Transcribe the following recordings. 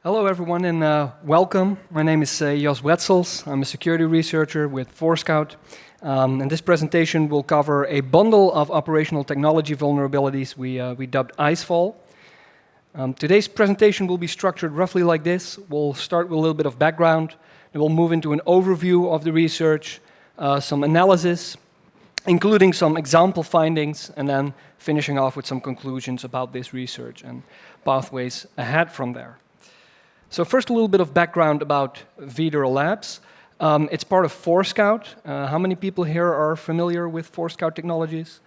Hello everyone and welcome. My name is Jos Wetzels. I'm a security researcher with Forescout. And this presentation will cover a bundle of operational technology vulnerabilities we dubbed ICEFALL. Today's presentation will be structured roughly like this. We'll start with a little bit of background, then we'll move into an overview of the research, some analysis, including some example findings, and then finishing off with some conclusions about this research and pathways ahead from there. So first, a little bit of background about Videra Labs. It's part of Forescout. How many people here are familiar with Forescout technologies?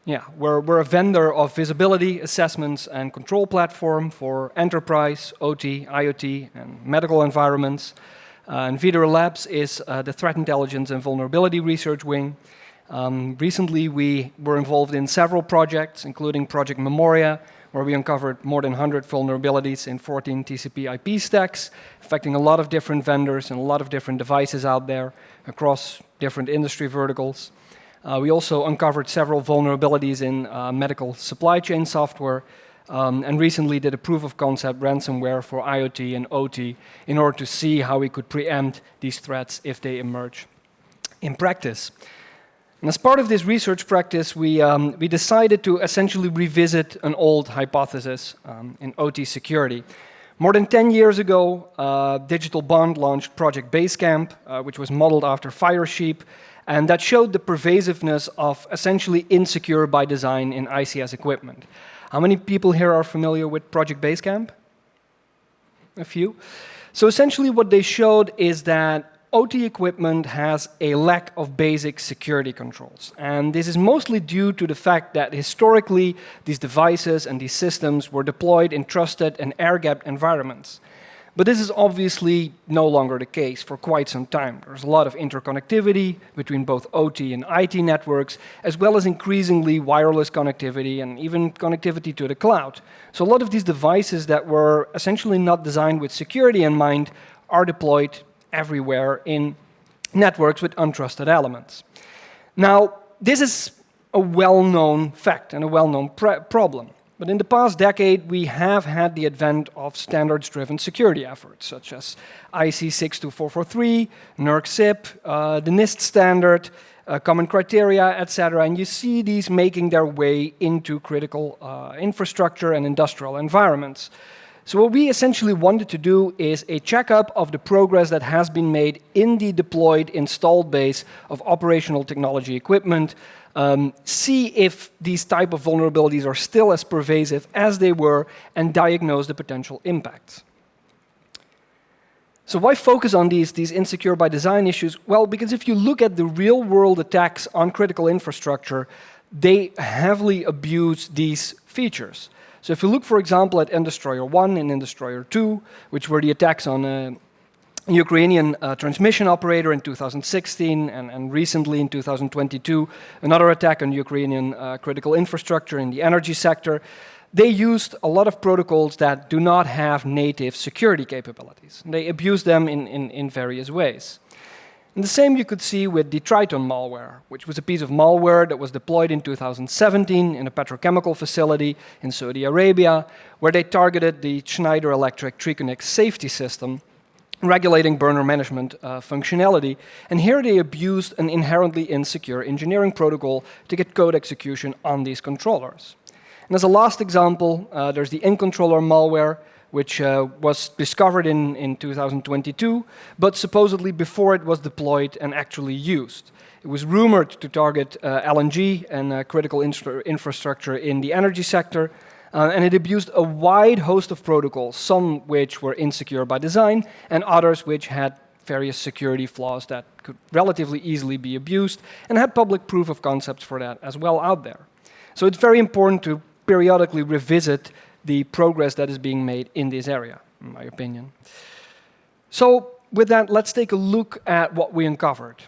Yeah, we're a vendor of visibility, assessments, and control platform for enterprise, OT, IoT, and medical environments. And Videra Labs is the threat intelligence and vulnerability research wing. Recently, we were involved in several projects, including Project Memoria, where we uncovered more than 100 vulnerabilities in 14 TCP IP stacks, affecting a lot of different vendors and a lot of different devices out there across different industry verticals. We also uncovered several vulnerabilities in medical supply chain software, and recently did a proof of concept ransomware for IoT and OT in order to see how we could preempt these threats if they emerge in practice. And as part of this research practice, we decided to essentially revisit an old hypothesis in OT security. More than 10 years ago, Digital Bond launched Project Basecamp, which was modeled after Firesheep, and that showed the pervasiveness of essentially insecure by design in ICS equipment. How many people here are familiar with Project Basecamp? A few. So essentially what they showed is that OT equipment has a lack of basic security controls. And this is mostly due to the fact that historically these devices and these systems were deployed in trusted and air-gapped environments. But this is obviously no longer the case for quite some time. There's a lot of interconnectivity between both OT and IT networks, as well as increasingly wireless connectivity and even connectivity to the cloud. So a lot of these devices that were essentially not designed with security in mind are deployed everywhere in networks with untrusted elements. Now, this is a well-known fact and a well-known problem. But in the past decade, we have had the advent of standards-driven security efforts, such as IEC 62443, NERC-CIP, the NIST standard, common criteria, etc. And you see these making their way into critical infrastructure and industrial environments. So what we essentially wanted to do is a checkup of the progress that has been made in the deployed installed base of operational technology equipment, see if these type of vulnerabilities are still as pervasive as they were, and diagnose the potential impacts. So why focus on these insecure by design issues? Well, because if you look at the real-world attacks on critical infrastructure, they heavily abuse these features. So if you look, for example, at Indestroyer 1 and Indestroyer 2, which were the attacks on a Ukrainian transmission operator in 2016, and recently in 2022, another attack on Ukrainian critical infrastructure in the energy sector, they used a lot of protocols that do not have native security capabilities. They abuse them in various ways. And the same you could see with the Triton malware, which was a piece of malware that was deployed in 2017 in a petrochemical facility in Saudi Arabia, where they targeted the Schneider Electric Triconex safety system, regulating burner management functionality. And here they abused an inherently insecure engineering protocol to get code execution on these controllers. And as a last example, there's the InController malware, which was discovered in 2022, but supposedly before it was deployed and actually used. It was rumored to target LNG and critical infrastructure in the energy sector, and it abused a wide host of protocols, some which were insecure by design, and others which had various security flaws that could relatively easily be abused, and had public proof of concepts for that as well out there. So it's very important to periodically revisit the progress that is being made in this area, in my opinion. So with that, let's take a look at what we uncovered.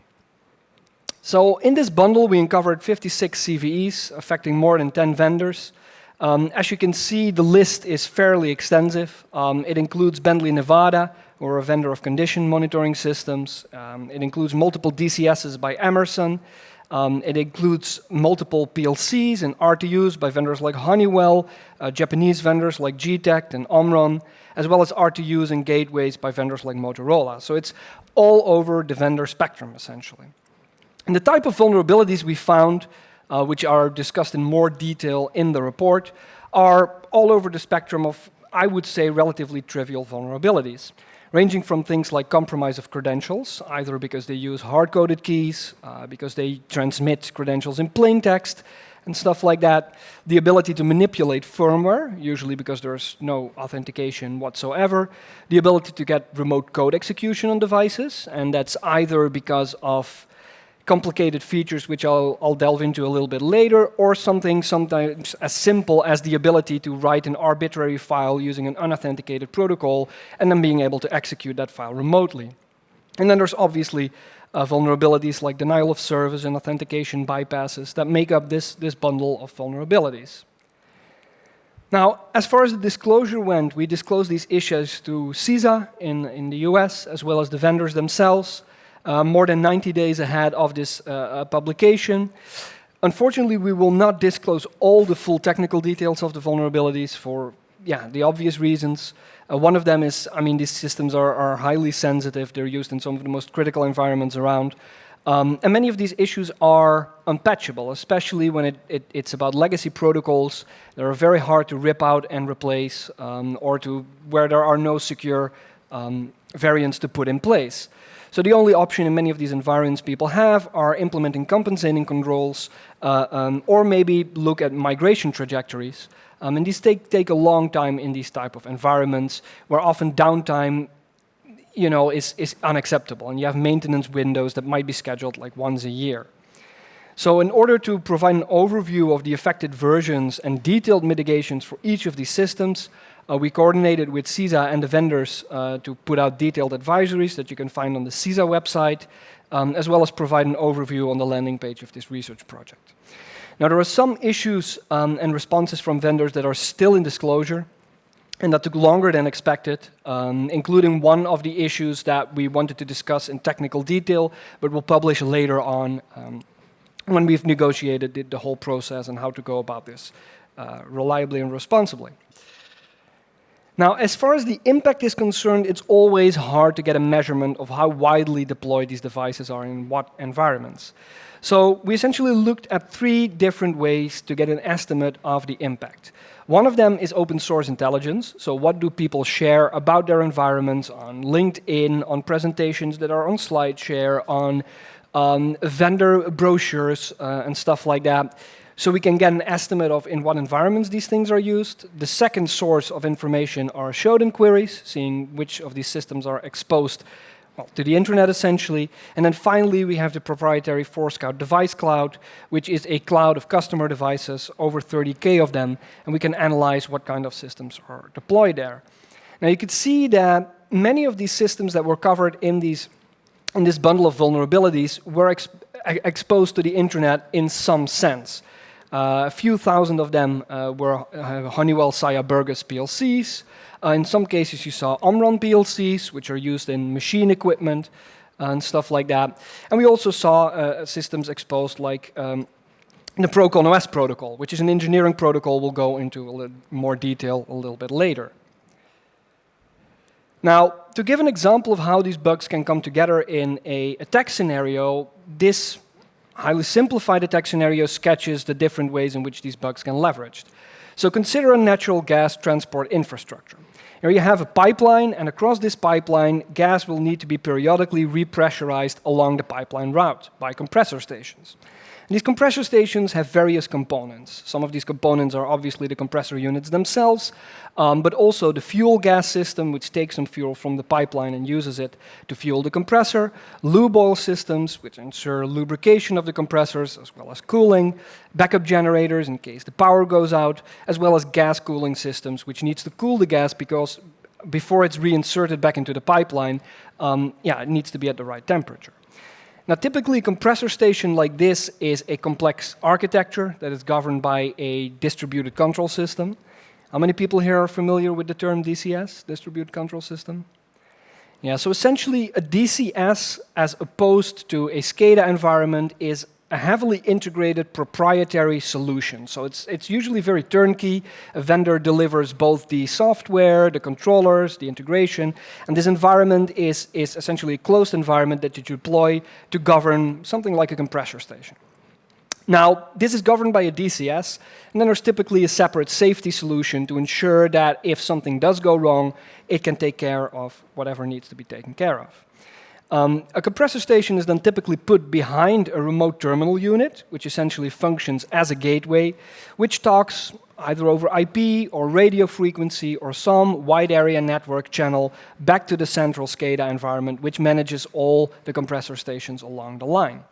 So in this bundle, we uncovered 56 CVEs affecting more than 10 vendors. As you can see, the list is fairly extensive. It includes Bentley Nevada, or a vendor of condition monitoring systems. It includes multiple DCSs by Emerson, It includes multiple PLCs and RTUs by vendors like Honeywell, Japanese vendors like GTEC and Omron, as well as RTUs and gateways by vendors like Motorola. So it's all over the vendor spectrum, essentially. And the type of vulnerabilities we found, which are discussed in more detail in the report, are all over the spectrum of, I would say, relatively trivial vulnerabilities, ranging from things like compromise of credentials, either because they use hard-coded keys, because they transmit credentials in plain text, and stuff like that, the ability to manipulate firmware, usually because there's no authentication whatsoever, the ability to get remote code execution on devices, and that's either because of complicated features, which I'll delve into a little bit later, or something sometimes as simple as the ability to write an arbitrary file using an unauthenticated protocol and then being able to execute that file remotely. And then there's obviously vulnerabilities like denial of service and authentication bypasses that make up this bundle of vulnerabilities. Now, as far as the disclosure went, we disclosed these issues to CISA in the US, as well as the vendors themselves, more than 90 days ahead of this publication. Unfortunately, we will not disclose all the full technical details of the vulnerabilities for the obvious reasons. One of them is, these systems are highly sensitive. They're used in some of the most critical environments around. And many of these issues are unpatchable, especially when it's about legacy protocols that are very hard to rip out and replace, or where there are no secure variants to put in place. So the only option in many of these environments people have are implementing compensating controls, or maybe look at migration trajectories. And these take a long time in these type of environments, where often downtime, is unacceptable, and you have maintenance windows that might be scheduled like once a year. So in order to provide an overview of the affected versions and detailed mitigations for each of these systems, we coordinated with CISA and the vendors to put out detailed advisories that you can find on the CISA website, as well as provide an overview on the landing page of this research project. Now, there are some issues and responses from vendors that are still in disclosure and that took longer than expected, including one of the issues that we wanted to discuss in technical detail, but we'll publish later on when we've negotiated the whole process and how to go about this reliably and responsibly. Now, as far as the impact is concerned, it's always hard to get a measurement of how widely deployed these devices are in what environments. So we essentially looked at 3 different ways to get an estimate of the impact. One of them is open source intelligence. So what do people share about their environments on LinkedIn, on presentations that are on SlideShare, on vendor brochures and stuff like that. So we can get an estimate of in what environments these things are used. The second source of information are Shodan queries, seeing which of these systems are exposed to the internet, essentially. And then finally, we have the proprietary Forescout Device Cloud, which is a cloud of customer devices, over 30K of them, and we can analyze what kind of systems are deployed there. Now, you can see that many of these systems that were covered in this bundle of vulnerabilities were exposed to the internet in some sense. A few thousand of them were Honeywell Saya Burgess PLCs. In some cases, you saw Omron PLCs, which are used in machine equipment and stuff like that. And we also saw systems exposed like the Procon OS protocol, which is an engineering protocol we'll go into a little more detail a little bit later. Now, to give an example of how these bugs can come together in an attack scenario, this highly simplified attack scenario sketches the different ways in which these bugs can be leveraged. So consider a natural gas transport infrastructure. Here you have a pipeline, and across this pipeline, gas will need to be periodically repressurized along the pipeline route by compressor stations. And these compressor stations have various components. Some of these components are obviously the compressor units themselves, but also the fuel gas system, which takes some fuel from the pipeline and uses it to fuel the compressor, lube oil systems, which ensure lubrication of the compressors, as well as cooling, backup generators in case the power goes out, as well as gas cooling systems, which needs to cool the gas because before it's reinserted back into the pipeline, it needs to be at the right temperature. Now, typically, a compressor station like this is a complex architecture that is governed by a distributed control system. How many people here are familiar with the term DCS, distributed control system? Yeah, so essentially, a DCS, as opposed to a SCADA environment, is a heavily integrated proprietary solution. So it's usually very turnkey. A vendor delivers both the software, the controllers, the integration, and this environment is essentially a closed environment that you deploy to govern something like a compressor station. Now, this is governed by a DCS, and then there's typically a separate safety solution to ensure that if something does go wrong, it can take care of whatever needs to be taken care of. A compressor station is then typically put behind a remote terminal unit, which essentially functions as a gateway, which talks either over IP or radio frequency or some wide area network channel back to the central SCADA environment, which manages all the compressor stations along the line.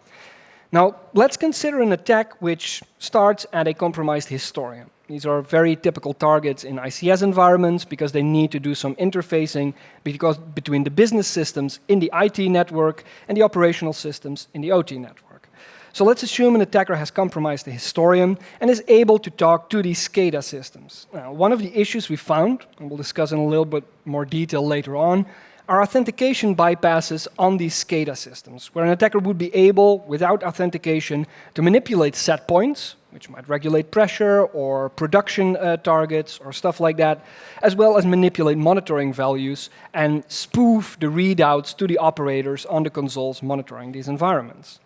Now, let's consider an attack which starts at a compromised historian. These are very typical targets in ICS environments because they need to do some interfacing between the business systems in the IT network and the operational systems in the OT network. So let's assume an attacker has compromised the historian and is able to talk to these SCADA systems. Now, one of the issues we found, and we'll discuss in a little bit more detail later on, are authentication bypasses on these SCADA systems, where an attacker would be able, without authentication, to manipulate set points, which might regulate pressure or production targets or stuff like that, as well as manipulate monitoring values and spoof the readouts to the operators on the consoles monitoring these environments.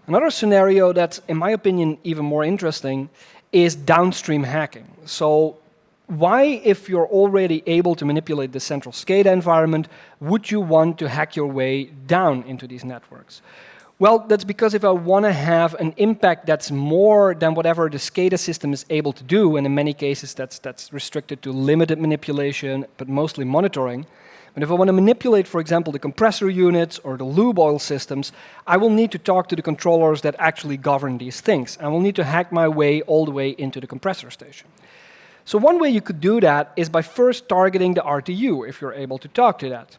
Another scenario that's, in my opinion, even more interesting is downstream hacking. So why, if you're already able to manipulate the central SCADA environment, would you want to hack your way down into these networks? Well, that's because if I want to have an impact that's more than whatever the SCADA system is able to do, and in many cases that's restricted to limited manipulation, but mostly monitoring, but if I want to manipulate, for example, the compressor units or the lube oil systems, I will need to talk to the controllers that actually govern these things. I will need to hack my way all the way into the compressor station. So one way you could do that is by first targeting the RTU, if you're able to talk to that.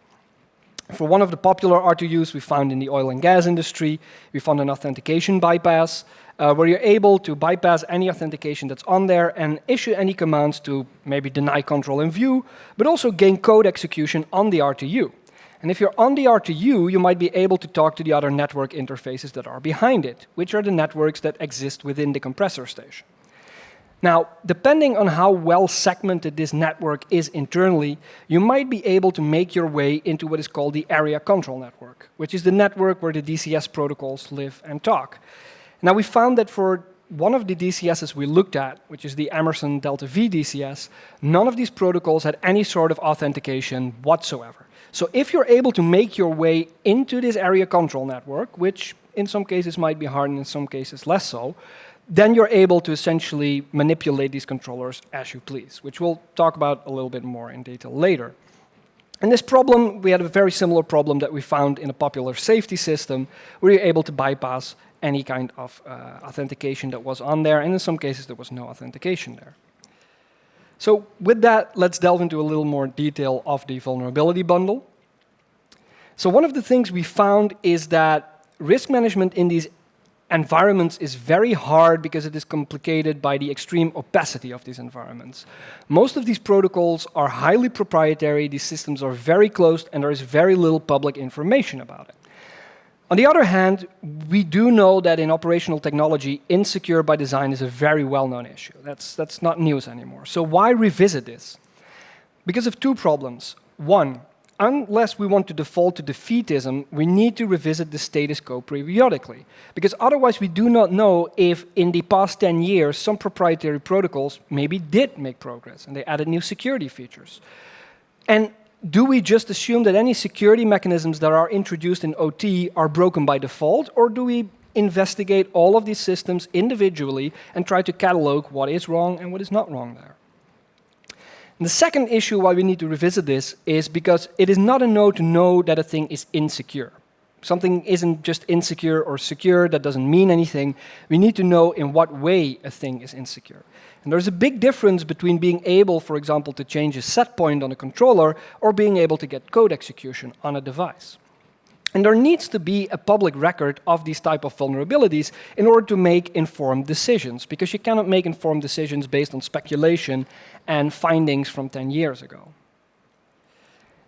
For one of the popular RTUs we found in the oil and gas industry, we found an authentication bypass, where you're able to bypass any authentication that's on there and issue any commands to maybe deny control in view, but also gain code execution on the RTU. And if you're on the RTU, you might be able to talk to the other network interfaces that are behind it, which are the networks that exist within the compressor station. Now, depending on how well segmented this network is internally, you might be able to make your way into what is called the area control network, which is the network where the DCS protocols live and talk. Now, we found that for one of the DCSs we looked at, which is the Emerson Delta V DCS, none of these protocols had any sort of authentication whatsoever. So if you're able to make your way into this area control network, which in some cases might be hard and in some cases less so, then you're able to essentially manipulate these controllers as you please, which we'll talk about a little bit more in detail later. In this problem, we had a very similar problem that we found in a popular safety system, where you're able to bypass any kind of authentication that was on there, and in some cases there was no authentication there. So with that, let's delve into a little more detail of the vulnerability bundle. So one of the things we found is that risk management in these environments is very hard because it is complicated by the extreme opacity of these environments. Most of these protocols are highly proprietary, these systems are very closed, and there is very little public information about it. On the other hand, we do know that in operational technology, insecure by design is a very well-known issue. That's not news anymore. So why revisit this? Because of two problems. One, unless we want to default to defeatism, we need to revisit the status quo periodically. Because otherwise we do not know if in the past 10 years some proprietary protocols maybe did make progress and they added new security features. And do we just assume that any security mechanisms that are introduced in OT are broken by default, or do we investigate all of these systems individually and try to catalog what is wrong and what is not wrong there? And the second issue why we need to revisit this is because it is not enough to know that a thing is insecure. Something isn't just insecure or secure, that doesn't mean anything. We need to know in what way a thing is insecure. And there's a big difference between being able, for example, to change a set point on a controller or being able to get code execution on a device. And there needs to be a public record of these type of vulnerabilities in order to make informed decisions, because you cannot make informed decisions based on speculation and findings from 10 years ago.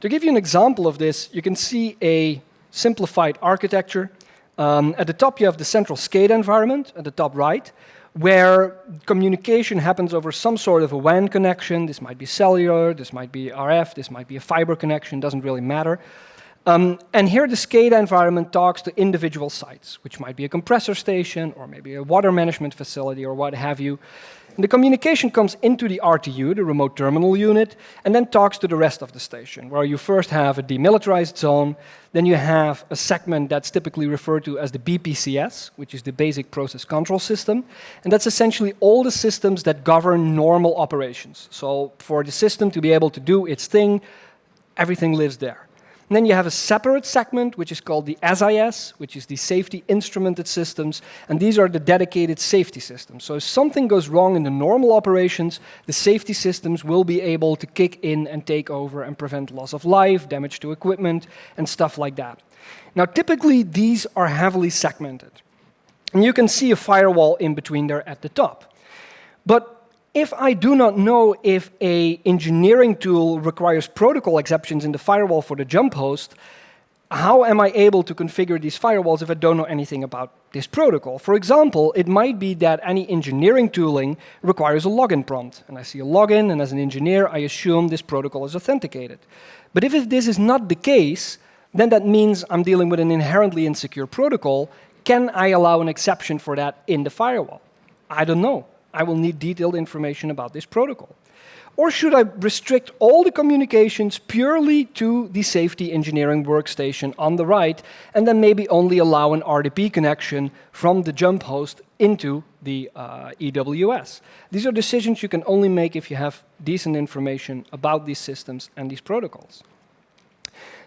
To give you an example of this, you can see a simplified architecture. At the top, you have the central SCADA environment, at the top right, where communication happens over some sort of a WAN connection. This might be cellular, this might be RF, this might be a fiber connection, doesn't really matter. And here the SCADA environment talks to individual sites, which might be a compressor station or maybe a water management facility or what have you. And the communication comes into the RTU, the remote terminal unit, and then talks to the rest of the station, where you first have a demilitarized zone, then you have a segment that's typically referred to as the BPCS, which is the basic process control system, and that's essentially all the systems that govern normal operations. So for the system to be able to do its thing, everything lives there. And then you have a separate segment, which is called the SIS, which is the safety instrumented systems, and these are the dedicated safety systems. So if something goes wrong in the normal operations, the safety systems will be able to kick in and take over and prevent loss of life, damage to equipment, and stuff like that. Now, typically, these are heavily segmented. And you can see a firewall in between there at the top. But if I do not know if an engineering tool requires protocol exceptions in the firewall for the jump host, how am I able to configure these firewalls if I don't know anything about this protocol? For example, it might be that any engineering tooling requires a login prompt. And I see a login, and as an engineer, I assume this protocol is authenticated. But if this is not the case, then that means I'm dealing with an inherently insecure protocol. Can I allow an exception for that in the firewall? I don't know. I will need detailed information about this protocol. Or should I restrict all the communications purely to the safety engineering workstation on the right, and then maybe only allow an RDP connection from the jump host into the EWS? These are decisions you can only make if you have decent information about these systems and these protocols.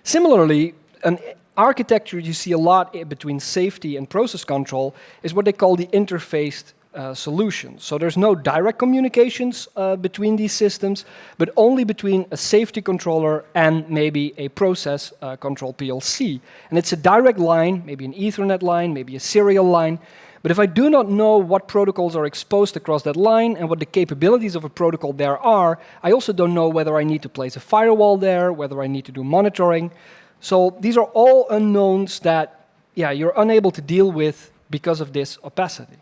Similarly, an architecture you see a lot between safety and process control is what they call the interfaced solutions. So there's no direct communications between these systems, but only between a safety controller and maybe a process control PLC. And it's a direct line, maybe an Ethernet line, maybe a serial line. But if I do not know what protocols are exposed across that line and what the capabilities of a protocol there are, I also don't know whether I need to place a firewall there, whether I need to do monitoring. So these are all unknowns that, yeah, you're unable to deal with because of this opacity.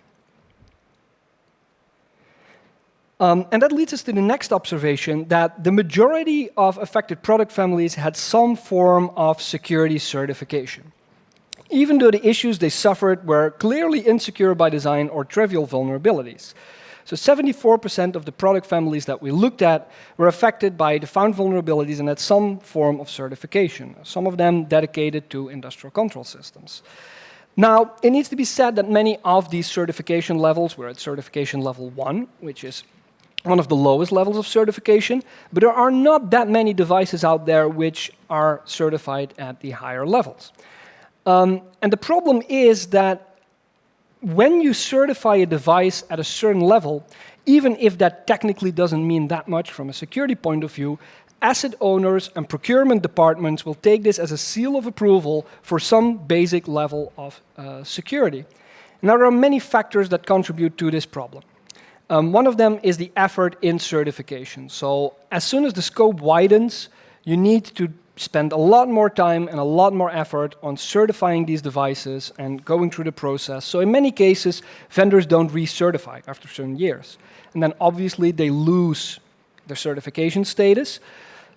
And that leads us to the next observation, that the majority of affected product families had some form of security certification, even though the issues they suffered were clearly insecure by design or trivial vulnerabilities. So 74% of the product families that we looked at were affected by the found vulnerabilities and had some form of certification, some of them dedicated to industrial control systems. Now, it needs to be said that many of these certification levels were at certification level 1, which is one of the lowest levels of certification, but there are not that many devices out there which are certified at the higher levels. And the problem is that when you certify a device at a certain level, even if that technically doesn't mean that much from a security point of view, asset owners and procurement departments will take this as a seal of approval for some basic level of security. Now, there are many factors that contribute to this problem. One of them is the effort in certification. So as soon as the scope widens, you need to spend a lot more time and a lot more effort on certifying these devices and going through the process. So in many cases, vendors don't recertify after certain years. And then obviously they lose their certification status,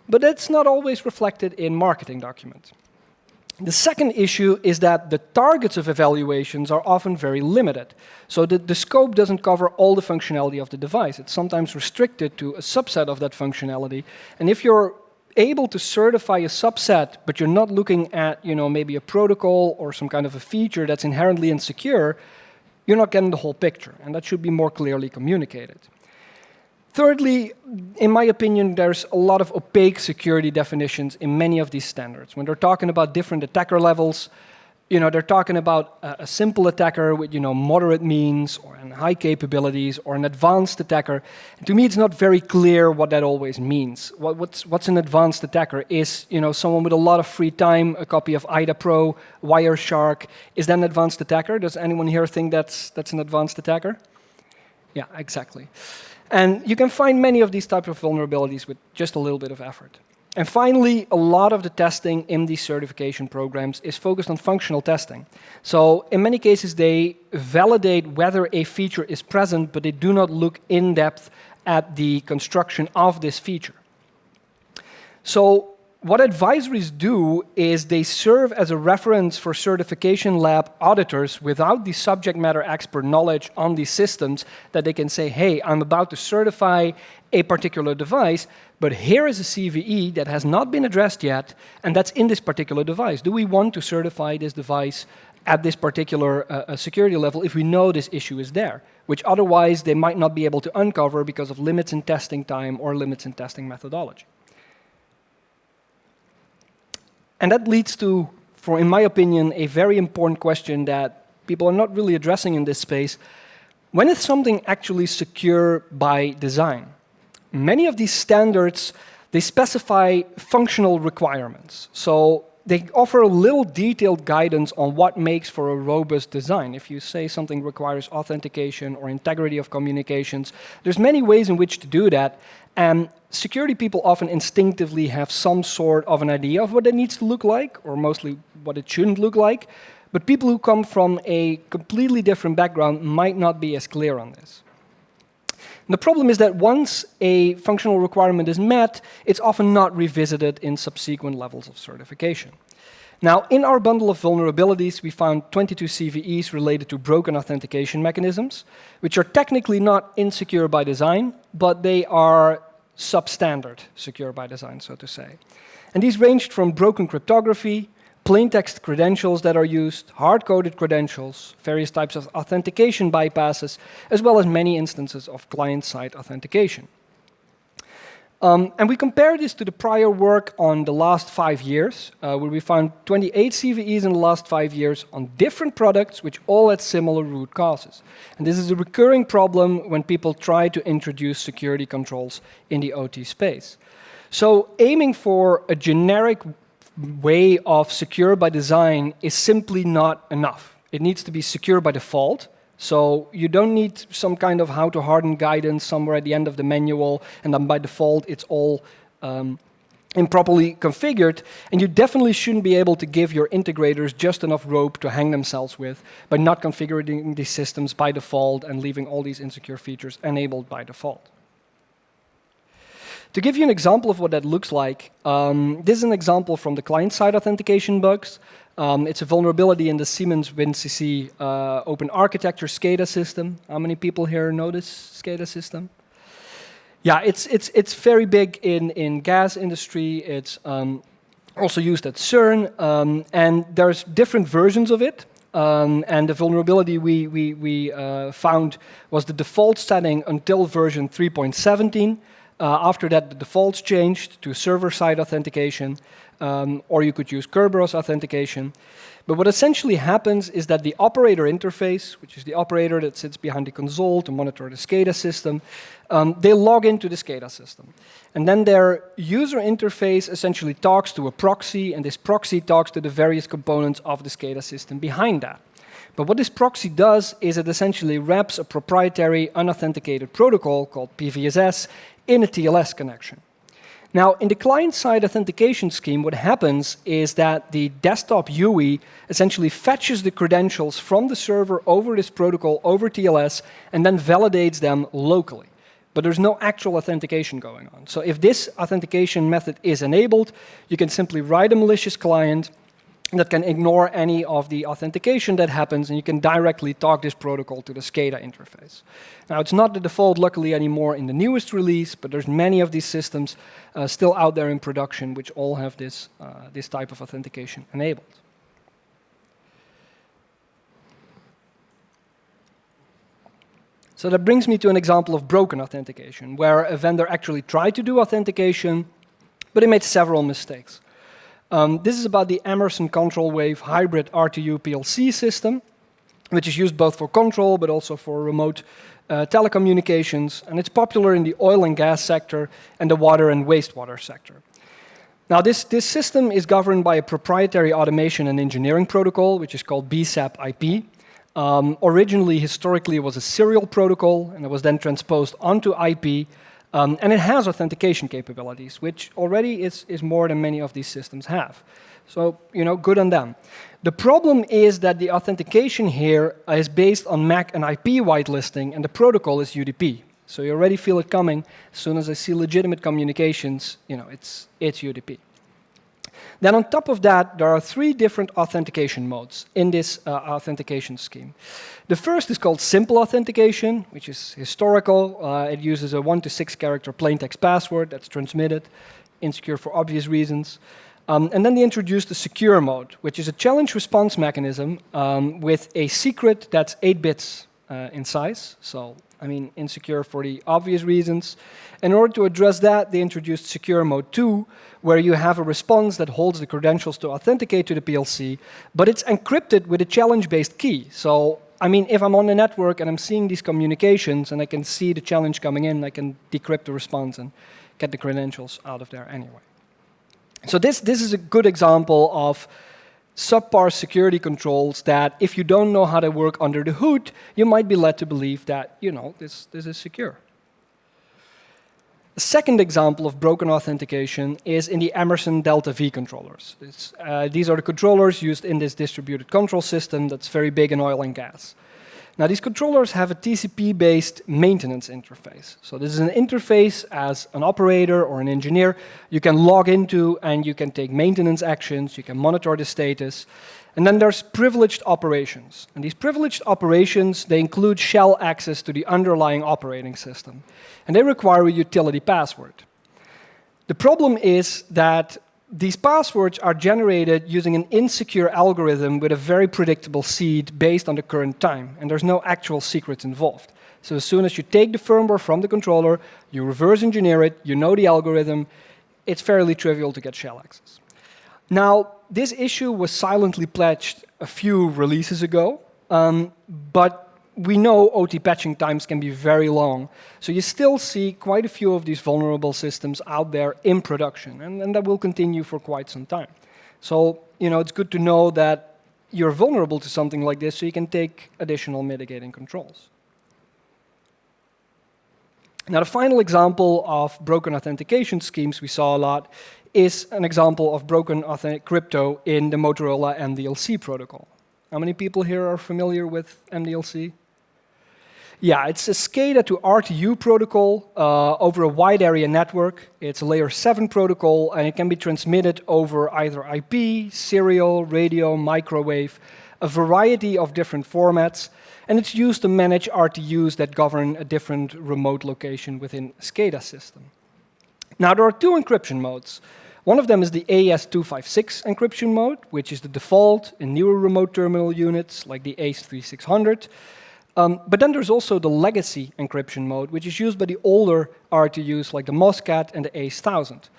but that's not always reflected in marketing documents. The second issue is that the targets of evaluations are often very limited. So the scope doesn't cover all the functionality of the device. It's sometimes restricted to a subset of that functionality. And if you're able to certify a subset, but you're not looking at, maybe a protocol or some kind of a feature that's inherently insecure, you're not getting the whole picture. And that should be more clearly communicated. Thirdly, in my opinion, there's a lot of opaque security definitions in many of these standards. When they're talking about different attacker levels, they're talking about a simple attacker with, moderate means or high capabilities or an advanced attacker. And to me, it's not very clear what that always means. What's an advanced attacker? Is, someone with a lot of free time, a copy of IDA Pro, Wireshark, is that an advanced attacker? Does anyone here think that's an advanced attacker? Yeah, exactly. And you can find many of these types of vulnerabilities with just a little bit of effort. And finally, a lot of the testing in these certification programs is focused on functional testing. So in many cases, they validate whether a feature is present, but they do not look in depth at the construction of this feature. So what advisories do is they serve as a reference for certification lab auditors without the subject matter expert knowledge on these systems, that they can say, hey, I'm about to certify a particular device, but here is a CVE that has not been addressed yet, and that's in this particular device. Do we want to certify this device at this particular security level if we know this issue is there, which otherwise they might not be able to uncover because of limits in testing time or limits in testing methodology. And that leads to, in my opinion, a very important question that people are not really addressing in this space. When is something actually secure by design? Many of these standards, they specify functional requirements. So they offer a little detailed guidance on what makes for a robust design. If you say something requires authentication or integrity of communications, there's many ways in which to do that. And security people often instinctively have some sort of an idea of what it needs to look like, or mostly what it shouldn't look like. But people who come from a completely different background might not be as clear on this. And the problem is that once a functional requirement is met, it's often not revisited in subsequent levels of certification. Now, in our bundle of vulnerabilities, we found 22 CVEs related to broken authentication mechanisms, which are technically not insecure by design, but they are substandard secure by design, so to say. And these ranged from broken cryptography, plain text credentials that are used, hard-coded credentials, various types of authentication bypasses, as well as many instances of client-side authentication. And we compare this to the prior work on the last 5 years, where we found 28 CVEs in the last 5 years on different products, which all had similar root causes. And this is a recurring problem when people try to introduce security controls in the OT space. So aiming for a generic way of secure by design is simply not enough. It needs to be secure by default. So you don't need some kind of how to harden guidance somewhere at the end of the manual, and then by default it's all improperly configured. And you definitely shouldn't be able to give your integrators just enough rope to hang themselves with by not configuring these systems by default and leaving all these insecure features enabled by default. To give you an example of what that looks like, this is an example from the client-side authentication bugs. It's a vulnerability in the Siemens WinCC open architecture SCADA system. How many people here know this SCADA system? Yeah, it's very big in gas industry. It's also used at CERN, and there's different versions of it. And the vulnerability we found was the default setting until version 3.17. After that, the defaults changed to server-side authentication, or you could use Kerberos authentication. But what essentially happens is that the operator interface, which is the operator that sits behind the console to monitor the SCADA system, they log into the SCADA system. And then their user interface essentially talks to a proxy, and this proxy talks to the various components of the SCADA system behind that. But what this proxy does is it essentially wraps a proprietary unauthenticated protocol called PVSS in a TLS connection. Now, in the client-side authentication scheme, what happens is that the desktop UI essentially fetches the credentials from the server over this protocol, over TLS, and then validates them locally. But there's no actual authentication going on. So if this authentication method is enabled, you can simply write a malicious client that can ignore any of the authentication that happens, and you can directly talk this protocol to the SCADA interface. Now, it's not the default, luckily, anymore in the newest release, but there's many of these systems still out there in production which all have this type of authentication enabled. So that brings me to an example of broken authentication, where a vendor actually tried to do authentication, but it made several mistakes. This is about the Emerson Control Wave hybrid RTU PLC system, which is used both for control but also for remote telecommunications, and it's popular in the oil and gas sector and the water and wastewater sector. Now, this system is governed by a proprietary automation and engineering protocol, which is called BSAP IP. Originally, historically, it was a serial protocol, and it was then transposed onto IP. And it has authentication capabilities, which already is more than many of these systems have. So, good on them. The problem is that the authentication here is based on MAC and IP whitelisting, and the protocol is UDP. So you already feel it coming. As soon as I see legitimate communications, it's UDP. Then on top of that, there are 3 different authentication modes in this authentication scheme. The first is called simple authentication, which is historical. It uses a 1 to 6 character plaintext password that's transmitted, insecure for obvious reasons. And then they introduced the secure mode, which is a challenge response mechanism with a secret that's 8 bits in size. So, insecure for the obvious reasons. In order to address that, they introduced secure mode 2, where you have a response that holds the credentials to authenticate to the PLC, but it's encrypted with a challenge-based key. So, if I'm on the network and I'm seeing these communications and I can see the challenge coming in, I can decrypt the response and get the credentials out of there anyway. So this is a good example of subpar security controls that if you don't know how they work under the hood, you might be led to believe that, this is secure. The second example of broken authentication is in the Emerson Delta V controllers. These are the controllers used in this distributed control system that's very big in oil and gas. Now, these controllers have a TCP-based maintenance interface. So this is an interface as an operator or an engineer you can log into, and you can take maintenance actions, you can monitor the status. And then there's privileged operations. And these privileged operations, they include shell access to the underlying operating system. And they require a utility password. The problem is that these passwords are generated using an insecure algorithm with a very predictable seed based on the current time, and there's no actual secrets involved. So as soon as you take the firmware from the controller, you reverse engineer it, you know the algorithm, it's fairly trivial to get shell access. Now, this issue was silently patched a few releases ago, but we know OT patching times can be very long. So you still see quite a few of these vulnerable systems out there in production, and that will continue for quite some time. So, it's good to know that you're vulnerable to something like this so you can take additional mitigating controls. Now, the final example of broken authentication schemes we saw a lot is an example of broken crypto in the Motorola MDLC protocol. How many people here are familiar with MDLC? Yeah, it's a SCADA to RTU protocol over a wide area network. It's a layer 7 protocol, and it can be transmitted over either IP, serial, radio, microwave, a variety of different formats, and it's used to manage RTUs that govern a different remote location within a SCADA system. Now, there are 2 encryption modes. One of them is the AES-256 encryption mode, which is the default in newer remote terminal units like the ACE-3600. But then there's also the legacy encryption mode, which is used by the older RTUs like the MOSCAT and the ACE-1000.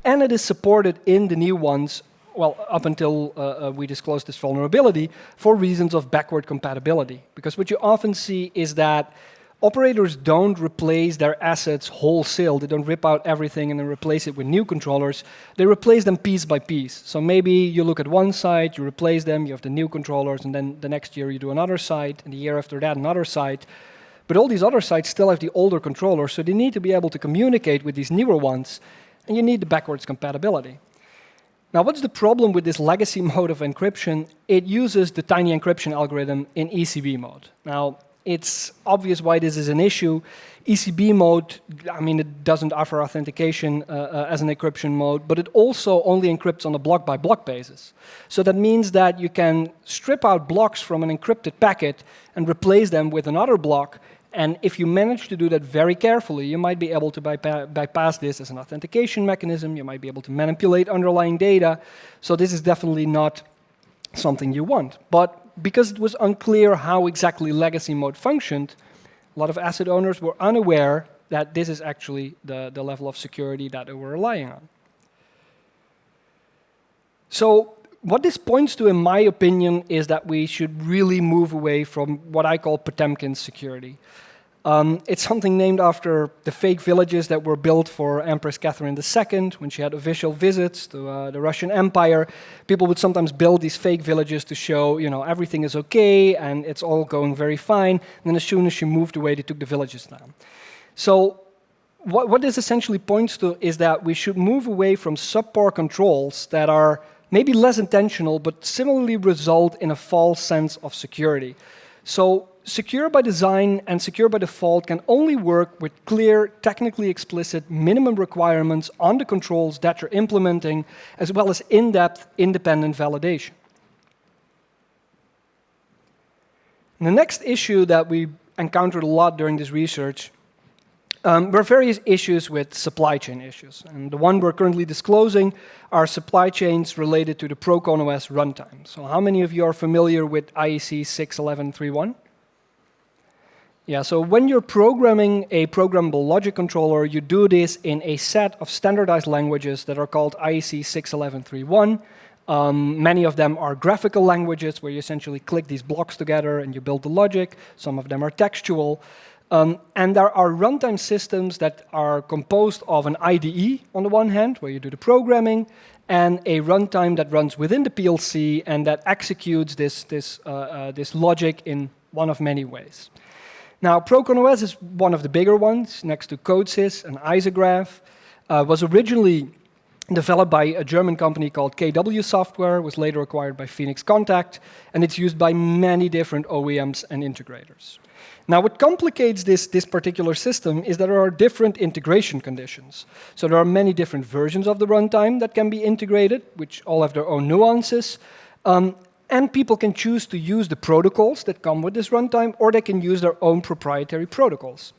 And it is supported in the new ones, well, up until we disclosed this vulnerability, for reasons of backward compatibility. Because what you often see is that operators don't replace their assets wholesale. They don't rip out everything and then replace it with new controllers. They replace them piece by piece. So maybe you look at one site, you replace them, you have the new controllers, and then the next year you do another site, and the year after that another site. But all these other sites still have the older controllers, so they need to be able to communicate with these newer ones, and you need the backwards compatibility. Now, what's the problem with this legacy mode of encryption? It uses the tiny encryption algorithm in ECB mode. Now, it's obvious why this is an issue. ECB mode, it doesn't offer authentication as an encryption mode, but it also only encrypts on a block-by-block basis. So that means that you can strip out blocks from an encrypted packet and replace them with another block. And if you manage to do that very carefully, you might be able to bypass this as an authentication mechanism. You might be able to manipulate underlying data. So this is definitely not something you want. But because it was unclear how exactly legacy mode functioned, a lot of asset owners were unaware that this is actually the level of security that they were relying on. So what this points to, in my opinion, is that we should really move away from what I call Potemkin's security. It's something named after the fake villages that were built for Empress Catherine II when she had official visits to the Russian Empire. People would sometimes build these fake villages to show, everything is okay and it's all going very fine. And then as soon as she moved away, they took the villages down. So what this essentially points to is that we should move away from subpar controls that are maybe less intentional, but similarly result in a false sense of security. So secure by design and secure by default can only work with clear, technically explicit minimum requirements on the controls that you're implementing, as well as in-depth, independent validation. And the next issue that we encountered a lot during this research were various issues with supply chain issues. And the one we're currently disclosing are supply chains related to the ProConOS runtime. So how many of you are familiar with IEC 61131? Yeah, so when you're programming a programmable logic controller, you do this in a set of standardized languages that are called IEC 61131. Many of them are graphical languages where you essentially click these blocks together and you build the logic. Some of them are textual. And there are runtime systems that are composed of an IDE on the one hand, where you do the programming, and a runtime that runs within the PLC and that executes this logic in one of many ways. Now, ProConOS is one of the bigger ones, next to CodeSys and Isograph. Was originally developed by a German company called KW Software, was later acquired by Phoenix Contact, and it's used by many different OEMs and integrators. Now, what complicates this particular system is that there are different integration conditions. So there are many different versions of the runtime that can be integrated, which all have their own nuances. And people can choose to use the protocols that come with this runtime, or they can use their own proprietary protocols.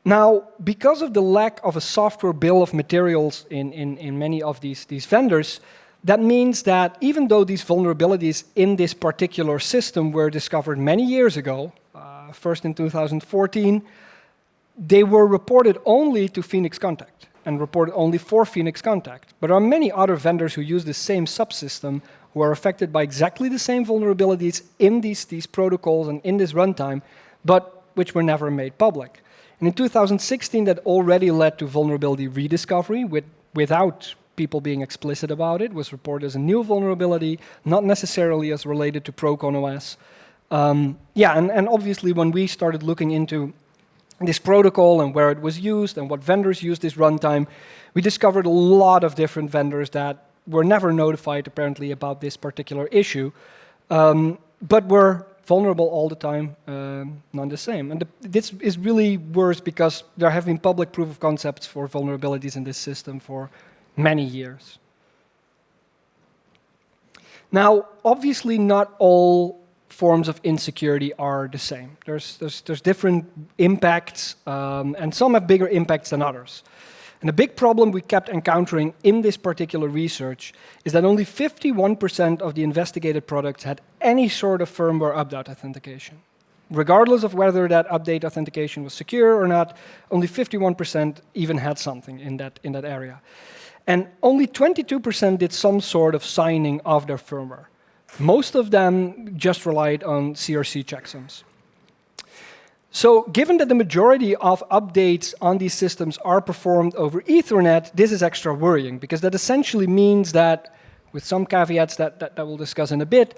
Now, because of the lack of a software bill of materials in many of these vendors, that means that even though these vulnerabilities in this particular system were discovered many years ago, first in 2014, they were reported only to Phoenix Contact and reported only for Phoenix Contact. But there are many other vendors who use the same subsystem who are affected by exactly the same vulnerabilities in these protocols and in this runtime, but which were never made public. And in 2016, that already led to vulnerability rediscovery without people being explicit about it. It was reported as a new vulnerability, not necessarily as related to ProConOS. And obviously when we started looking into this protocol and where it was used and what vendors used this runtime, we discovered a lot of different vendors that were never notified, apparently, about this particular issue, but were vulnerable all the time, none the same. And this is really worse because there have been public proof of concepts for vulnerabilities in this system for many years. Now, obviously, not all forms of insecurity are the same. There's different impacts, and some have bigger impacts than others. And the big problem we kept encountering in this particular research is that only 51% of the investigated products had any sort of firmware update authentication. Regardless of whether that update authentication was secure or not, only 51% even had something in that area. And only 22% did some sort of signing of their firmware. Most of them just relied on CRC checksums. So given that the majority of updates on these systems are performed over Ethernet, this is extra worrying, because that essentially means that, with some caveats that we'll discuss in a bit,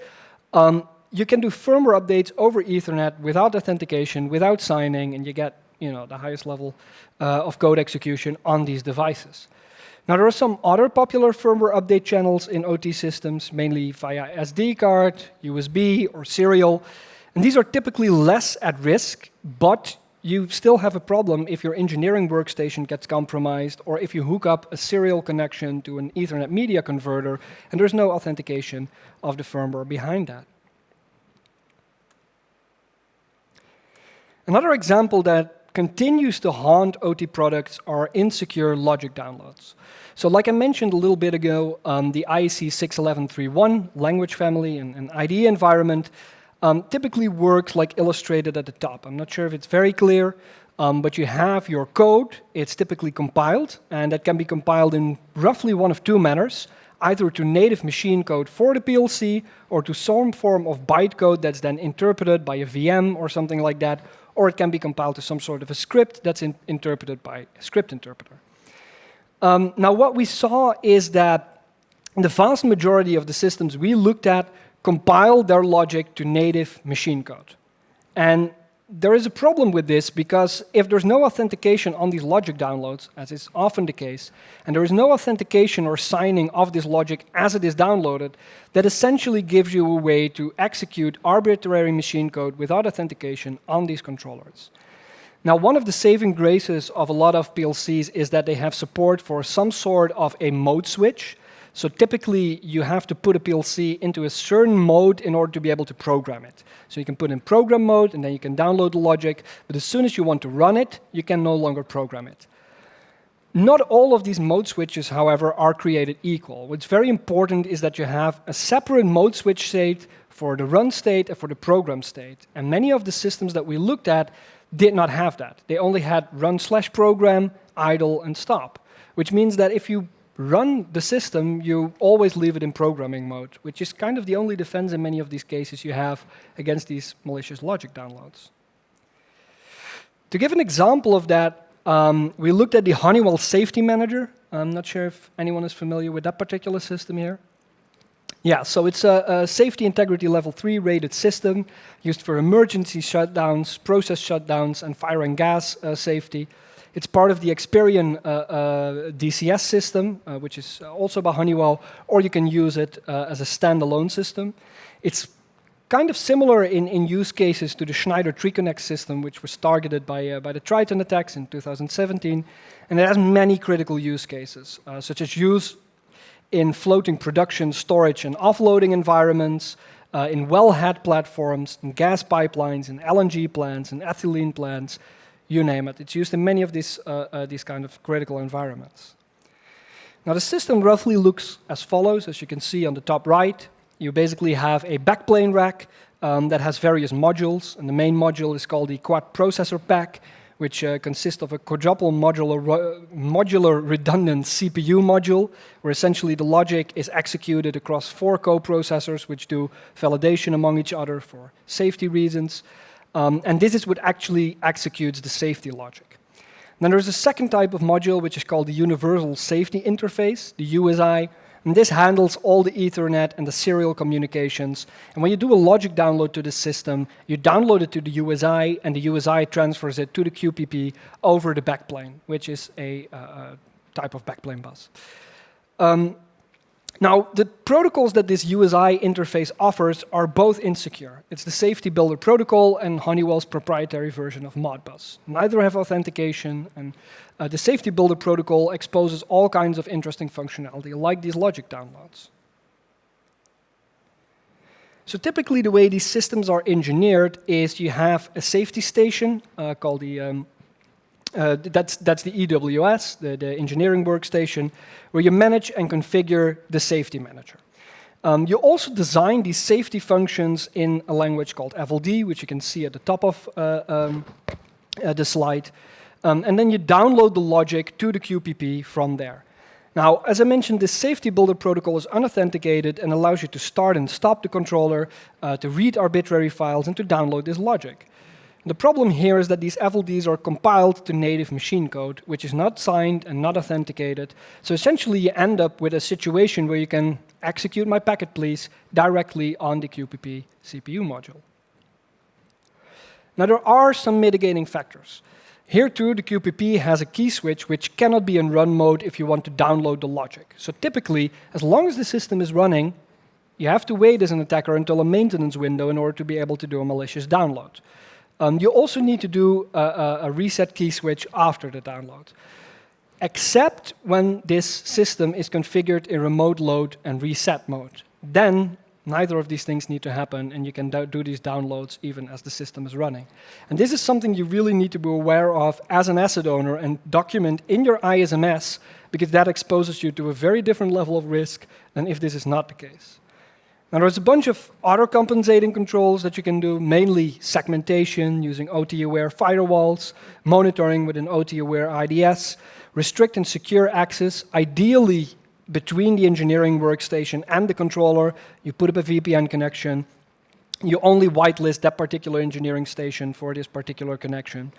you can do firmware updates over Ethernet without authentication, without signing, and you get the highest level of code execution on these devices. Now, there are some other popular firmware update channels in OT systems, mainly via SD card, USB, or serial. And these are typically less at risk, but you still have a problem if your engineering workstation gets compromised or if you hook up a serial connection to an Ethernet media converter and there's no authentication of the firmware behind that. Another example that continues to haunt OT products are insecure logic downloads. So like I mentioned a little bit ago, the IEC 61131 language family and IDE environment typically works like illustrated at the top. I'm not sure if it's very clear, but you have your code. It's typically compiled, and that can be compiled in roughly one of two manners, either to native machine code for the PLC or to some form of bytecode that's then interpreted by a VM or something like that, or it can be compiled to some sort of a script that's interpreted by a script interpreter. Now, what we saw is that the vast majority of the systems we looked at compile their logic to native machine code. And there is a problem with this because if there's no authentication on these logic downloads, as is often the case, and there is no authentication or signing of this logic as it is downloaded, that essentially gives you a way to execute arbitrary machine code without authentication on these controllers. Now, one of the saving graces of a lot of PLCs is that they have support for some sort of a mode switch. So typically, you have to put a PLC into a certain mode in order to be able to program it. So you can put in program mode, and then you can download the logic. But as soon as you want to run it, you can no longer program it. Not all of these mode switches, however, are created equal. What's very important is that you have a separate mode switch state for the run state and for the program state. And many of the systems that we looked at did not have that. They only had run/program, idle, and stop, which means that if you run the system, you always leave it in programming mode, which is kind of the only defense in many of these cases you have against these malicious logic downloads. To give an example of that, we looked at the Honeywell Safety Manager. I'm not sure if anyone is familiar with that particular system here. Yeah, so it's a safety integrity level 3 rated system used for emergency shutdowns, process shutdowns, and fire and gas safety. It's part of the Experian DCS system, which is also by Honeywell, or you can use it as a standalone system. It's kind of similar in use cases to the Schneider TreeConnect system, which was targeted by the Triton attacks in 2017, and it has many critical use cases, such as use in floating production, storage, and offloading environments, in wellhead platforms, in gas pipelines, in LNG plants, in ethylene plants, you name it. It's used in many of these kind of critical environments. Now, the system roughly looks as follows. As you can see on the top right, you basically have a backplane rack that has various modules, and the main module is called the Quad Processor Pack, which consists of a quadruple modular redundant CPU module, where essentially the logic is executed across 4 co-processors, which do validation among each other for safety reasons. And this is what actually executes the safety logic. Then there's a second type of module, which is called the Universal Safety Interface, the USI. And this handles all the Ethernet and the serial communications. And when you do a logic download to the system, you download it to the USI, and the USI transfers it to the QPP over the backplane, which is a type of backplane bus. Now, the protocols that this USI interface offers are both insecure. It's the Safety Builder Protocol and Honeywell's proprietary version of Modbus. Neither have authentication, and the Safety Builder Protocol exposes all kinds of interesting functionality, like these logic downloads. So typically, the way these systems are engineered is you have a safety station called the that's the EWS, the engineering workstation, where you manage and configure the safety manager. You also design these safety functions in a language called FLD, which you can see at the top of the slide. And then you download the logic to the QPP from there. Now, as I mentioned, this Safety Builder Protocol is unauthenticated and allows you to start and stop the controller, to read arbitrary files, and to download this logic. The problem here is that these FLDs are compiled to native machine code, which is not signed and not authenticated. So essentially, you end up with a situation where you can execute my packet, please, directly on the QPP CPU module. Now, there are some mitigating factors. Here, too, the QPP has a key switch which cannot be in run mode if you want to download the logic. So typically, as long as the system is running, you have to wait as an attacker until a maintenance window in order to be able to do a malicious download. You also need to do a reset key switch after the download, except when this system is configured in remote load and reset mode. Then neither of these things need to happen, and you can do these downloads even as the system is running. And this is something you really need to be aware of as an asset owner and document in your ISMS, because that exposes you to a very different level of risk than if this is not the case. Now, there's a bunch of other compensating controls that you can do, mainly segmentation using OT-aware firewalls, monitoring with an OT-aware IDS, restrict and secure access, ideally between the engineering workstation and the controller. You put up a VPN connection. You only whitelist that particular engineering station for this particular connection.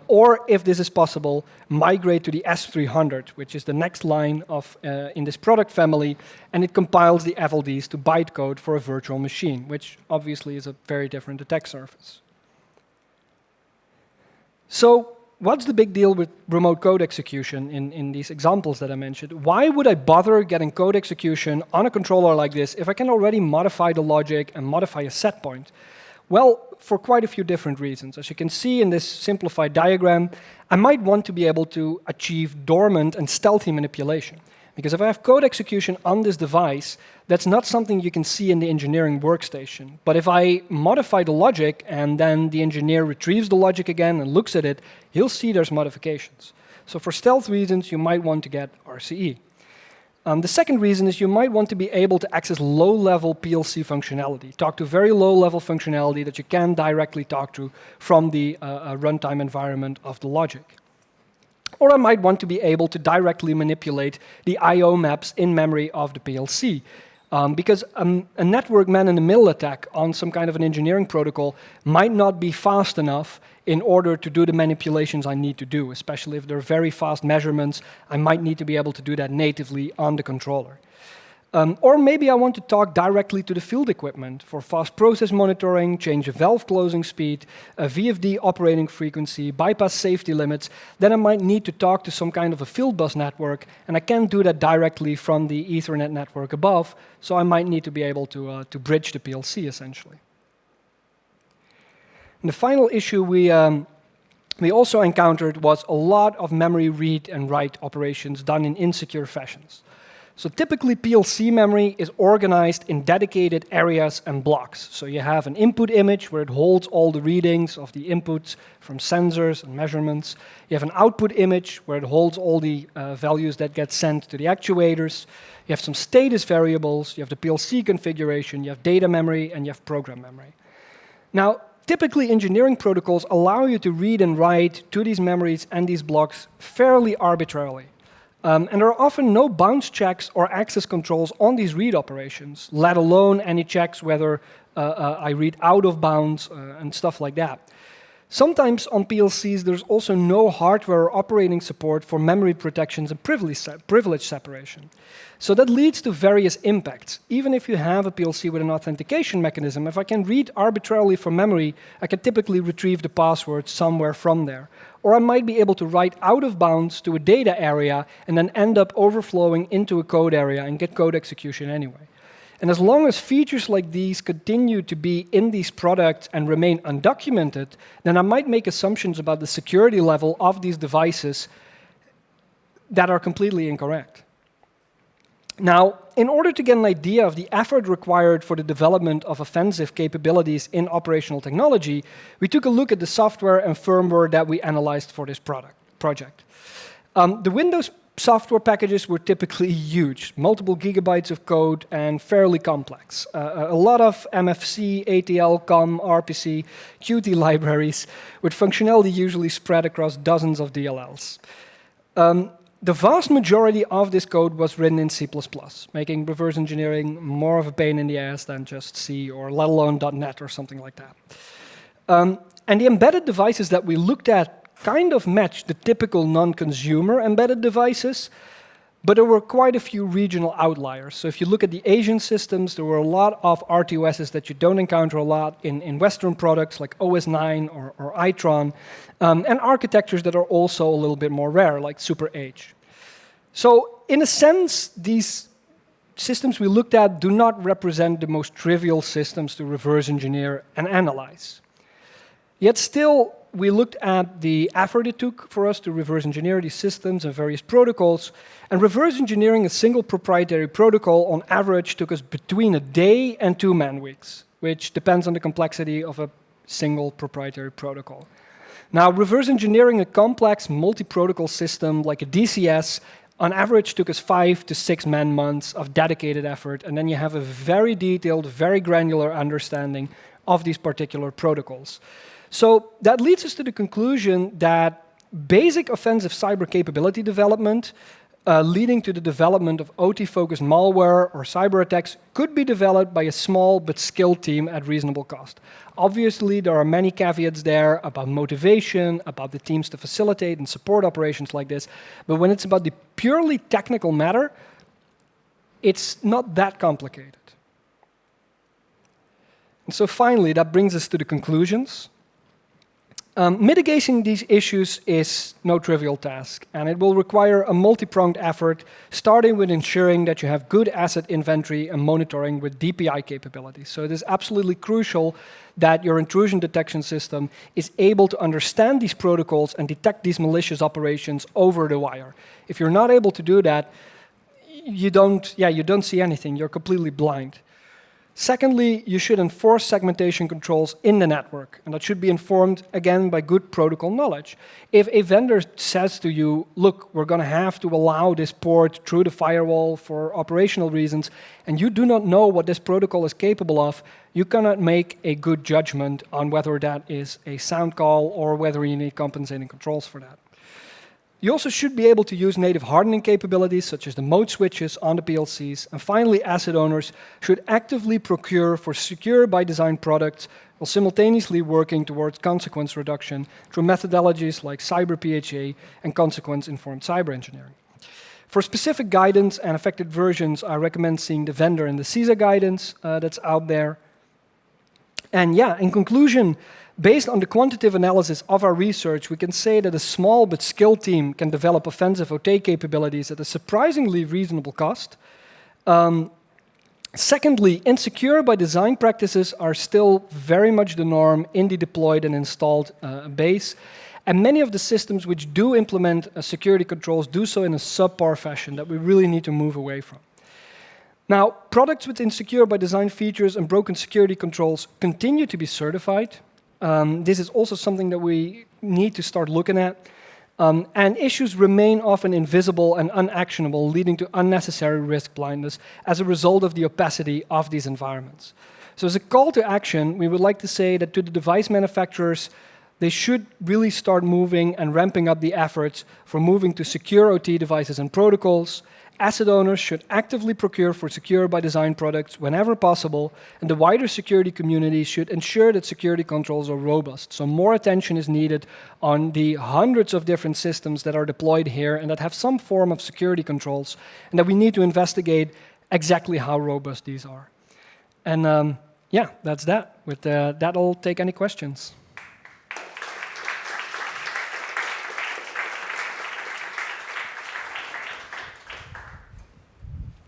Or, if this is possible, migrate to the S300, which is the next line of in this product family, and it compiles the FLDs to bytecode for a virtual machine, which obviously is a very different attack surface. So what's the big deal with remote code execution in these examples that I mentioned? Why would I bother getting code execution on a controller like this if I can already modify the logic and modify a set point? Well, for quite a few different reasons. As you can see in this simplified diagram, I might want to be able to achieve dormant and stealthy manipulation. Because if I have code execution on this device, that's not something you can see in the engineering workstation. But if I modify the logic and then the engineer retrieves the logic again and looks at it, he'll see there's modifications. So for stealth reasons, you might want to get RCE. The second reason is you might want to be able to access low-level PLC functionality, talk to very low-level functionality that you can directly talk to from the runtime environment of the logic. Or I might want to be able to directly manipulate the I/O maps in memory of the PLC. Because a network man-in-the-middle attack on some kind of an engineering protocol might not be fast enough in order to do the manipulations I need to do, especially if they're very fast measurements. I might need to be able to do that natively on the controller. Or maybe I want to talk directly to the field equipment for fast process monitoring, change of valve closing speed, a VFD operating frequency, bypass safety limits. Then I might need to talk to some kind of a field bus network, and I can't do that directly from the Ethernet network above, so I might need to be able to bridge the PLC, essentially. And the final issue we also encountered was a lot of memory read and write operations done in insecure fashions. So typically, PLC memory is organized in dedicated areas and blocks. So you have an input image where it holds all the readings of the inputs from sensors and measurements. You have an output image where it holds all the values that get sent to the actuators. You have some status variables. You have the PLC configuration. You have data memory, and you have program memory. Now, typically, engineering protocols allow you to read and write to these memories and these blocks fairly arbitrarily. And there are often no bounds checks or access controls on these read operations, let alone any checks whether I read out of bounds and stuff like that. Sometimes on PLCs, there's also no hardware or operating support for memory protections and privilege separation. So that leads to various impacts. Even if you have a PLC with an authentication mechanism, if I can read arbitrarily from memory, I can typically retrieve the password somewhere from there. Or I might be able to write out of bounds to a data area and then end up overflowing into a code area and get code execution anyway. And as long as features like these continue to be in these products and remain undocumented, then I might make assumptions about the security level of these devices that are completely incorrect. Now, in order to get an idea of the effort required for the development of offensive capabilities in operational technology, we took a look at the software and firmware that we analyzed for this project. The Windows software packages were typically huge, multiple gigabytes of code and fairly complex. A lot of MFC, ATL, COM, RPC, Qt libraries, with functionality usually spread across dozens of DLLs. The vast majority of this code was written in C++, making reverse engineering more of a pain in the ass than just C or let alone .NET or something like that. And the embedded devices that we looked at kind of matched the typical non-consumer embedded devices, but there were quite a few regional outliers. So if you look at the Asian systems, there were a lot of RTOSs that you don't encounter a lot in Western products like OS9 or Itron, and architectures that are also a little bit more rare, like Super H. So in a sense, these systems we looked at do not represent the most trivial systems to reverse engineer and analyze. Yet still, we looked at the effort it took for us to reverse engineer these systems and various protocols, and reverse engineering a single proprietary protocol on average took us between a day and 2 man-weeks, which depends on the complexity of a single proprietary protocol. Now, reverse engineering a complex multi-protocol system like a DCS on average took us 5 to 6 man-months of dedicated effort, and then you have a very detailed, very granular understanding of these particular protocols. So that leads us to the conclusion that basic offensive cyber capability development leading to the development of OT-focused malware or cyber attacks could be developed by a small but skilled team at reasonable cost. Obviously, there are many caveats there about motivation, about the teams to facilitate and support operations like this, but when it's about the purely technical matter, it's not that complicated. And so finally, that brings us to the conclusions. Mitigating these issues is no trivial task, and it will require a multi-pronged effort, starting with ensuring that you have good asset inventory and monitoring with DPI capabilities. So it is absolutely crucial that your intrusion detection system is able to understand these protocols and detect these malicious operations over the wire. If you're not able to do that, you don't see anything. You're completely blind. Secondly, you should enforce segmentation controls in the network, and that should be informed, again, by good protocol knowledge. If a vendor says to you, look, we're going to have to allow this port through the firewall for operational reasons, and you do not know what this protocol is capable of, you cannot make a good judgment on whether that is a sound call or whether you need compensating controls for that. You also should be able to use native hardening capabilities, such as the mode switches on the PLCs. And finally, asset owners should actively procure for secure by design products while simultaneously working towards consequence reduction through methodologies like cyber PHA and consequence-informed cyber engineering. For specific guidance and affected versions, I recommend seeing the vendor and the CISA guidance that's out there. And yeah, in conclusion, based on the quantitative analysis of our research, we can say that a small but skilled team can develop offensive OT capabilities at a surprisingly reasonable cost. Secondly, insecure by design practices are still very much the norm in the deployed and installed base. And many of the systems which do implement security controls do so in a subpar fashion that we really need to move away from. Now, products with insecure by design features and broken security controls continue to be certified. This is also something that we need to start looking at. And issues remain often invisible and unactionable, leading to unnecessary risk blindness as a result of the opacity of these environments. So as a call to action, we would like to say that to the device manufacturers, they should really start moving and ramping up the efforts for moving to secure OT devices and protocols. Asset owners should actively procure for secure by design products whenever possible, and the wider security community should ensure that security controls are robust. So more attention is needed on the hundreds of different systems that are deployed here and that have some form of security controls, and that we need to investigate exactly how robust these are. And yeah, that's that. With that, I'll take any questions.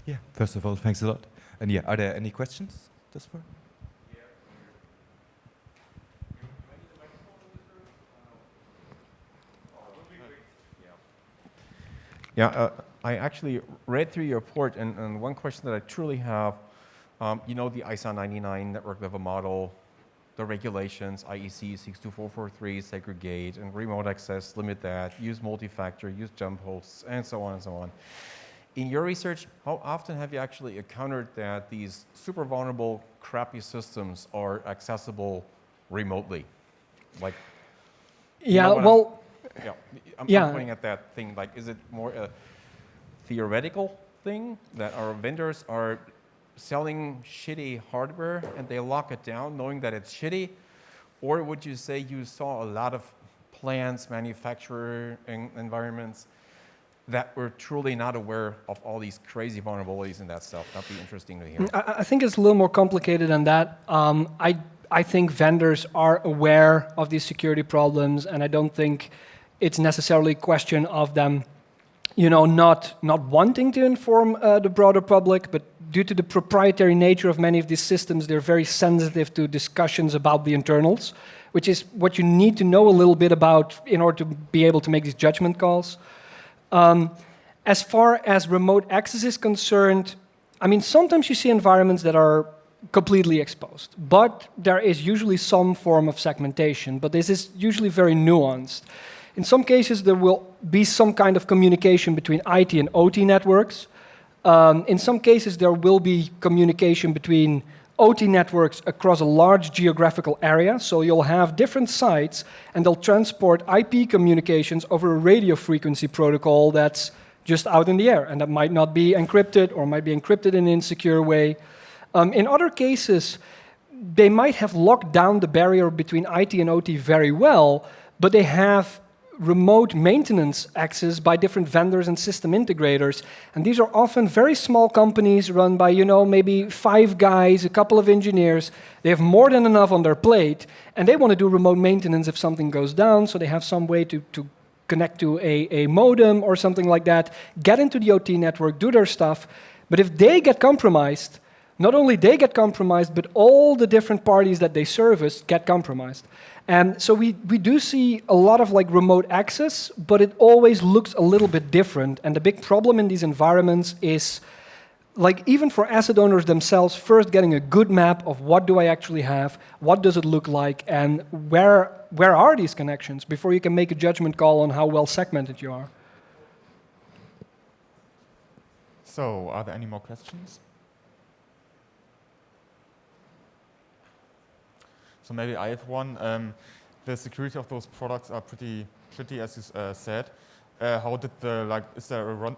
Yeah, first of all, thanks a lot. And yeah, are there any questions thus far? Yeah, I actually read through your report, and one question that I truly have, you know, the ISO 99 network level model, the regulations, IEC 62443, segregate, and remote access, limit that, use multi-factor, use jump hosts, and so on and so on. In your research, how often have you actually encountered that these super vulnerable, crappy systems are accessible remotely? Like, yeah, well, I'm pointing at that thing. Like, is it more a theoretical thing that our vendors are selling shitty hardware and they lock it down knowing that it's shitty? Or would you say you saw a lot of plants, manufacturer environments that were truly not aware of all these crazy vulnerabilities and that stuff? That'd be interesting to hear. I think it's a little more complicated than that. I think vendors are aware of these security problems, and I don't think it's necessarily a question of them, you know, not wanting to inform the broader public, but due to the proprietary nature of many of these systems, they're very sensitive to discussions about the internals, which is what you need to know a little bit about in order to be able to make these judgment calls. As far as remote access is concerned, I mean, sometimes you see environments that are completely exposed, but there is usually some form of segmentation, but this is usually very nuanced. In some cases, there will be some kind of communication between IT and OT networks. In some cases, there will be communication between OT networks across a large geographical area, so you'll have different sites and they'll transport IP communications over a radio frequency protocol that's just out in the air, and that might not be encrypted or might be encrypted in an insecure way. In other cases, they might have locked down the barrier between IT and OT very well, but they have remote maintenance access by different vendors and system integrators. And these are often very small companies run by, maybe 5 guys, a couple of engineers. They have more than enough on their plate, and they want to do remote maintenance if something goes down, so they have some way to connect to a modem or something like that, get into the OT network, do their stuff. But if they get compromised, not only they get compromised, but all the different parties that they service get compromised. And so we do see a lot of like remote access, but it always looks a little bit different. And the big problem in these environments is, like, even for asset owners themselves, first getting a good map of what do I actually have, what does it look like, and where are these connections before you can make a judgment call on how well segmented you are. So, are there any more questions? So maybe I have one. The security of those products are pretty shitty, as you said. How did is there a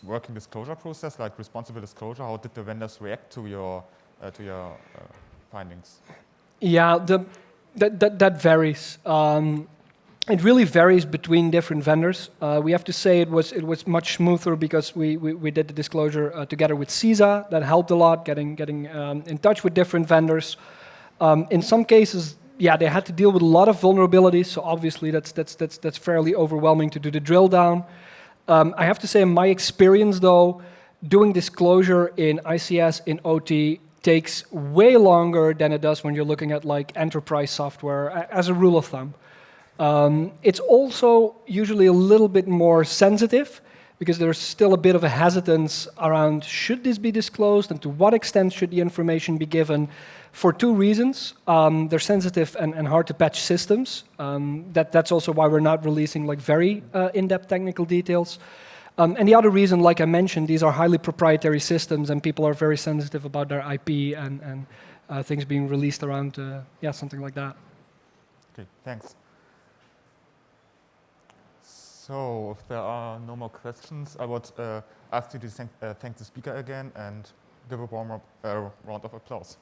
working disclosure process, like responsible disclosure? How did the vendors react to your findings? Yeah, that varies. It really varies between different vendors. We have to say it was much smoother because we did the disclosure together with CISA. That helped a lot, getting in touch with different vendors. In some cases, yeah, they had to deal with a lot of vulnerabilities, so obviously that's fairly overwhelming to do the drill down. I have to say, in my experience though, doing disclosure in ICS, in OT, takes way longer than it does when you're looking at like enterprise software, as a rule of thumb. It's also usually a little bit more sensitive, because there's still a bit of a hesitance around should this be disclosed and to what extent should the information be given, for 2 reasons. They're sensitive and hard to patch systems. That's also why we're not releasing like very in-depth technical details. And the other reason, like I mentioned, these are highly proprietary systems and people are very sensitive about their IP and things being released around, something like that. Okay, thanks. So, if there are no more questions, I would ask you to thank the speaker again and give a warm round of applause.